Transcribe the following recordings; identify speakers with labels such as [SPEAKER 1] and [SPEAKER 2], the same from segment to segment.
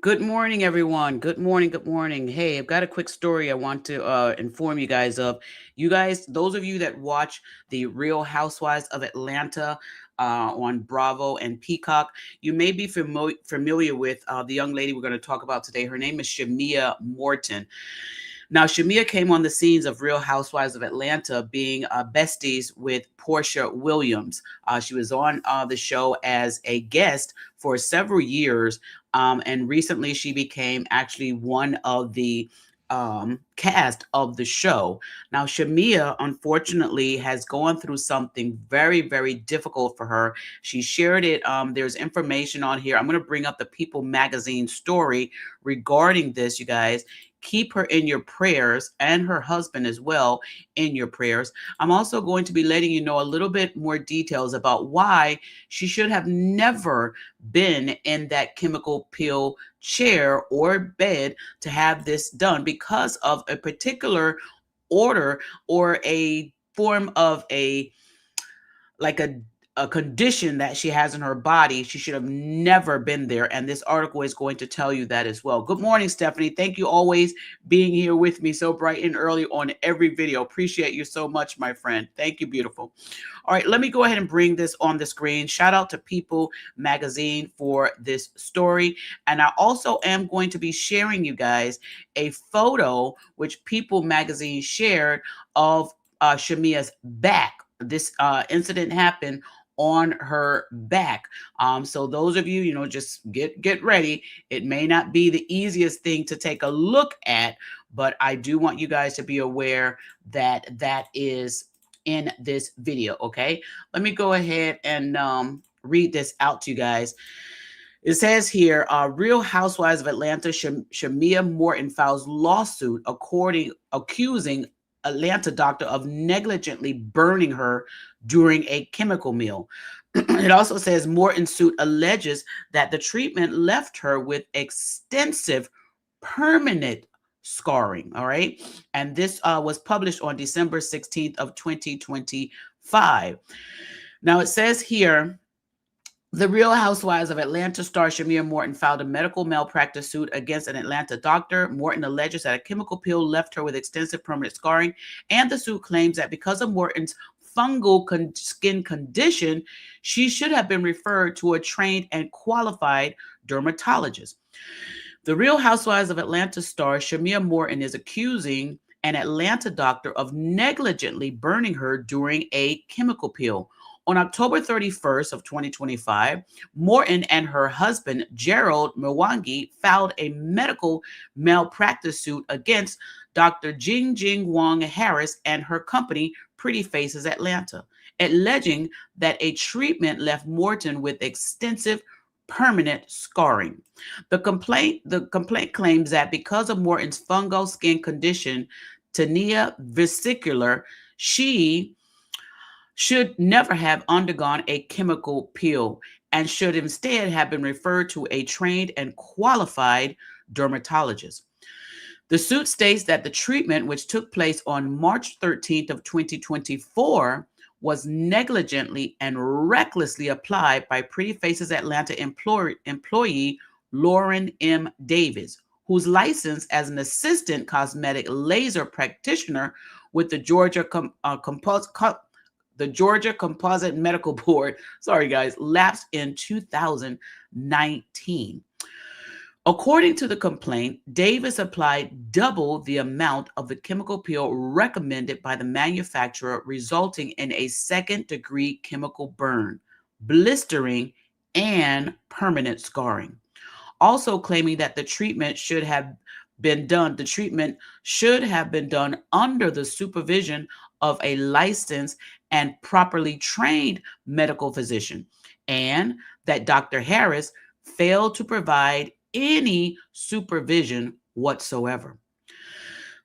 [SPEAKER 1] Good morning, everyone. Good morning. Good morning. Hey, I've got a quick story I want to inform you guys of. You guys, those of you that watch the Real Housewives of Atlanta on Bravo and Peacock, you may be familiar with the young lady we're going to talk about today. Her name is Shamia Morton. Now, Shamia came on the scenes of Real Housewives of Atlanta being besties with Portia Williams. She was on the show as a guest for several years, and recently she became actually one of the cast of the show. Now, Shamia, unfortunately, has gone through something very, very difficult for her. She shared it. There's information on here. I'm going to bring up the People magazine story regarding this, you guys. Keep her in your prayers and her husband as well in your prayers. I'm also going to be letting you know a little bit more details about why she should have never been in that chemical peel chair or bed to have this done because of a particular order or a form of like a condition that she has in her body. She should have never been there. And this article is going to tell you that as well. Good morning, Stephanie. Thank you always being here with me so bright and early on every video. Appreciate you so much, my friend. Thank you, beautiful. All right, let me go ahead and bring this on the screen. Shout out to People Magazine for this story. And I also am going to be sharing you guys a photo which People Magazine shared of Shamia's back. This incident happened on her back. So those of you, just get ready. It may not be the easiest thing to take a look at, but I do want you guys to be aware that that is in this video. Okay, let me go ahead and read this out to you guys. It says here, Real Housewives of Atlanta, Shamia Moore files lawsuit accusing Atlanta doctor of negligently burning her during a chemical meal. It also says Morton suit alleges that the treatment left her with extensive permanent scarring. All right. And this was published on December 16th of 2025. Now it says here, the Real Housewives of Atlanta star Shamia Morton filed a medical malpractice suit against an Atlanta doctor. Morton alleges that a chemical peel left her with extensive permanent scarring, and the suit claims that because of Morton's fungal skin condition, she should have been referred to a trained and qualified dermatologist. The Real Housewives of Atlanta star Shamia Morton is accusing an Atlanta doctor of negligently burning her during a chemical peel. On October 31st of 2025, Morton and her husband, Gerald Mwangi, filed a medical malpractice suit against Dr. Jing Wong Harris and her company, Pretty Faces Atlanta, alleging that a treatment left Morton with extensive permanent scarring. The complaint claims that because of Morton's fungal skin condition, tinea vesicular, she should never have undergone a chemical peel and should instead have been referred to a trained and qualified dermatologist. The suit states that the treatment, which took place on March 13th of 2024, was negligently and recklessly applied by Pretty Faces Atlanta employee Lauren M. Davis, whose license as an assistant cosmetic laser practitioner with the Georgia Composite Medical Board, sorry guys, lapsed in 2019. According to the complaint, Davis applied double the amount of the chemical peel recommended by the manufacturer, resulting in a second-degree chemical burn, blistering, and permanent scarring. Also claiming that the treatment should have been done under the supervision of a licensed and properly trained medical physician, and that Dr. Harris failed to provide any supervision whatsoever.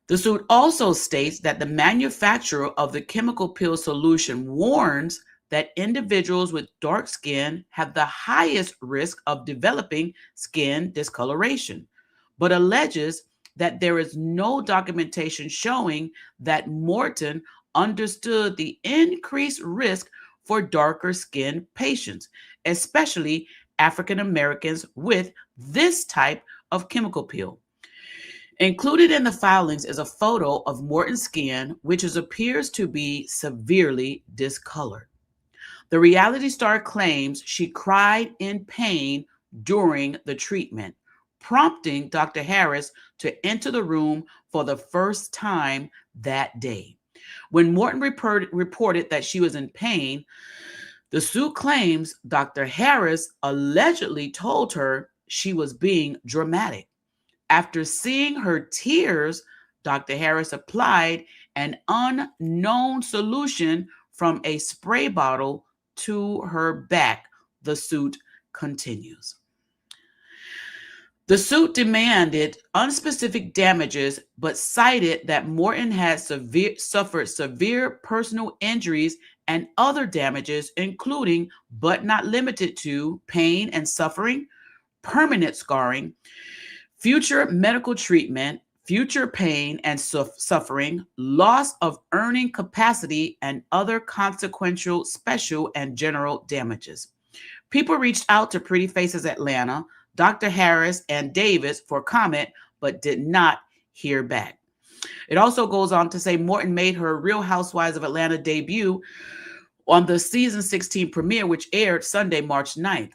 [SPEAKER 1] The suit also states that the manufacturer of the chemical peel solution warns that individuals with dark skin have the highest risk of developing skin discoloration, but alleges that there is no documentation showing that Morton understood the increased risk for darker skinned patients, especially African Americans with this type of chemical peel. Included in the filings is a photo of Morton's skin, which appears to be severely discolored. The reality star claims she cried in pain during the treatment, prompting Dr. Harris to enter the room for the first time that day. When Morton reported that she was in pain, the suit claims Dr. Harris allegedly told her she was being dramatic. After seeing her tears, Dr. Harris applied an unknown solution from a spray bottle to her back. The suit continues. The suit demanded unspecific damages, but cited that Morton had suffered severe personal injuries and other damages, including, but not limited to, pain and suffering, permanent scarring, future medical treatment, future pain and suffering, loss of earning capacity, and other consequential special and general damages. People reached out to Pretty Faces Atlanta, Dr. Harris, and Davis for comment, but did not hear back. It also goes on to say Morton made her Real Housewives of Atlanta debut on the season 16 premiere, which aired Sunday, March 9th.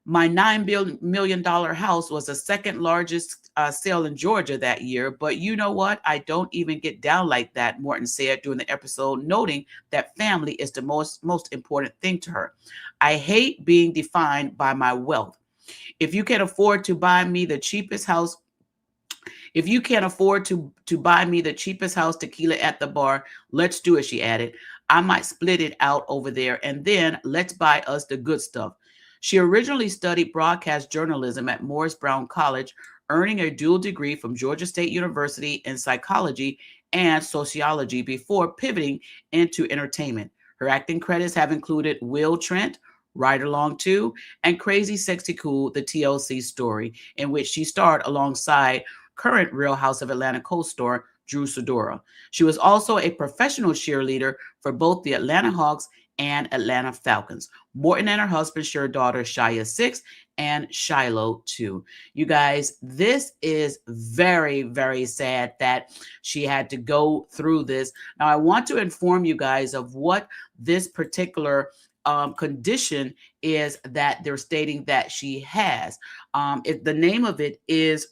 [SPEAKER 1] My $9 million house was the second largest sale in Georgia that year, but you know what? I don't even get down like that, Morton said during the episode, noting that family is the most important thing to her. I hate being defined by my wealth. If you can afford to buy me the cheapest house, if you can't afford to buy me the cheapest house tequila at the bar, let's do it, she added. I might split it out over there, and then let's buy us the good stuff. She originally studied broadcast journalism at Morris Brown College, earning a dual degree from Georgia State University in psychology and sociology before pivoting into entertainment. Her acting credits have included Will Trent, Ride Along 2, and Crazy Sexy Cool, the TLC story, in which she starred alongside current Real House of Atlanta co-star Drew Sidora. She was also a professional cheerleader for both the Atlanta Hawks and Atlanta Falcons. Morton and her husband share daughters Shia 6 and Shiloh 2. You guys, this is very, very sad that she had to go through this. Now, I want to inform you guys of what this particular condition is that they're stating that she has. The name of it is,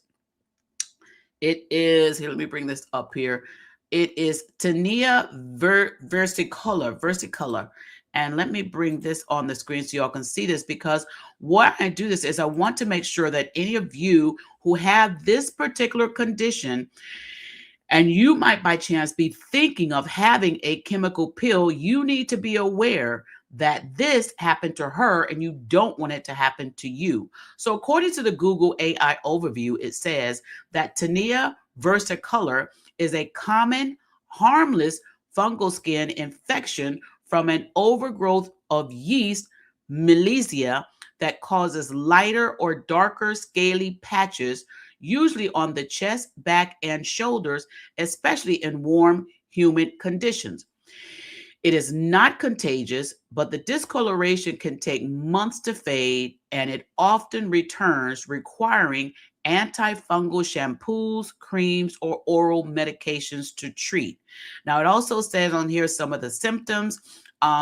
[SPEAKER 1] here, let me bring this up here. It is tinea versicolor. And let me bring this on the screen so y'all can see this, because why I do this is I want to make sure that any of you who have this particular condition, and you might by chance be thinking of having a chemical peel, you need to be aware that this happened to her and you don't want it to happen to you. So according to the Google AI overview, it says that tinea versicolor is a common, harmless fungal skin infection from an overgrowth of yeast, Milicia, that causes lighter or darker scaly patches, usually on the chest, back, and shoulders, especially in warm, humid conditions. It is not contagious, but the discoloration can take months to fade, and it often returns, requiring antifungal shampoos, creams, or oral medications to treat. Now, it also says on here some of the symptoms.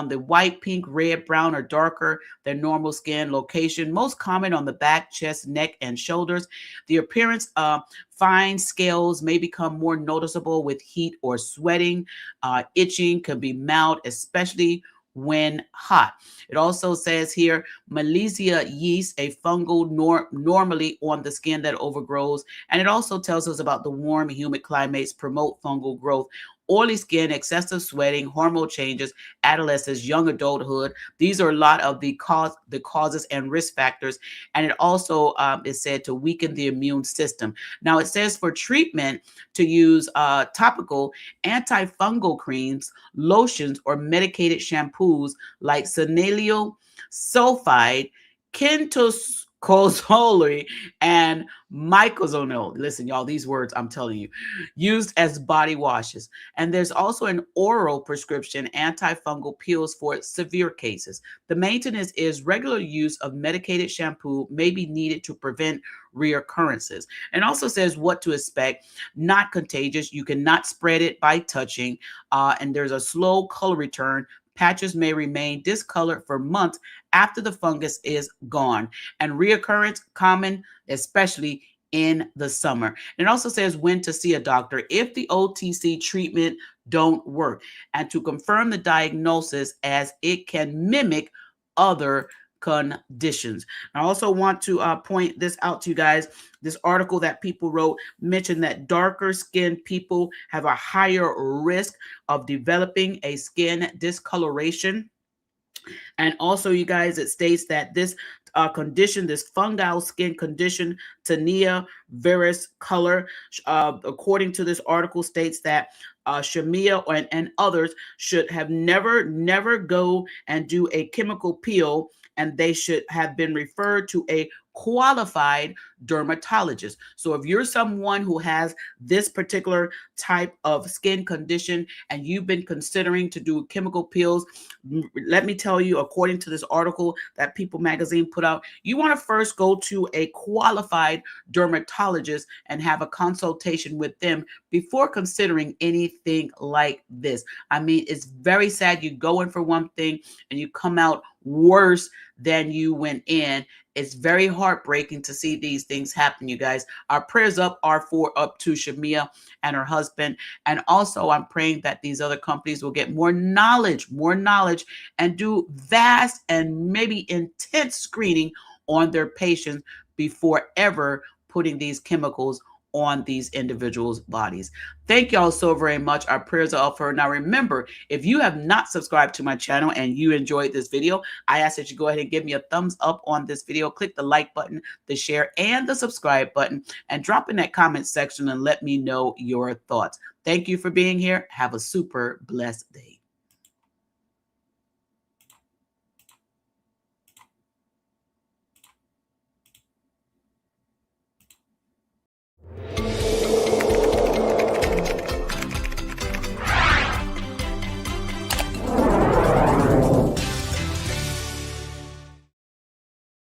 [SPEAKER 1] The white, pink, red, brown, or darker than normal skin location, most common on the back, chest, neck, and shoulders. The appearance of fine scales may become more noticeable with heat or sweating. Itching can be mild, especially when hot. It also says here, Milicia yeast, a fungal normally on the skin that overgrows. And it also tells us about the warm, humid climates promote fungal growth. Oily skin, excessive sweating, hormone changes, adolescence, young adulthood. These are a lot of the causes and risk factors. And it also is said to weaken the immune system. Now, it says for treatment to use topical antifungal creams, lotions, or medicated shampoos like sinyl sulfide, Cozoli, and Mycozonil. Listen, y'all, these words I'm telling you, used as body washes. And there's also an oral prescription antifungal pills for severe cases. The maintenance is regular use of medicated shampoo may be needed to prevent reoccurrences. And also says what to expect, not contagious. You cannot spread it by touching. And there's a slow color return. Patches may remain discolored for months after the fungus is gone. And reoccurrence common, especially in the summer. And it also says when to see a doctor if the OTC treatment don't work, and to confirm the diagnosis as it can mimic other conditions. I also want to point this out to you guys. This article that people wrote mentioned that darker skinned people have a higher risk of developing a skin discoloration. And also, you guys, it states that this condition, this fungal skin condition, tinea viris color, according to this article, states that Shamea and others should have never go and do a chemical peel, and they should have been referred to a qualified dermatologist. So if you're someone who has this particular type of skin condition and you've been considering to do chemical peels, let me tell you, according to this article that People Magazine put out, you want to first go to a qualified dermatologist and have a consultation with them before considering anything like this. I mean, it's very sad. You go in for one thing and you come out worse than you went in. It's very heartbreaking to see these things happen, you guys. Our prayers up to Shamea and her husband. And also I'm praying that these other companies will get more knowledge, and do vast and maybe intense screening on their patients before ever putting these chemicals on these individuals' bodies. Thank y'all so very much. Our prayers are up for her. Now remember, if you have not subscribed to my channel and you enjoyed this video, I ask that you go ahead and give me a thumbs up on this video. Click the like button, the share, and the subscribe button, and drop in that comment section and let me know your thoughts. Thank you for being here. Have a super blessed day.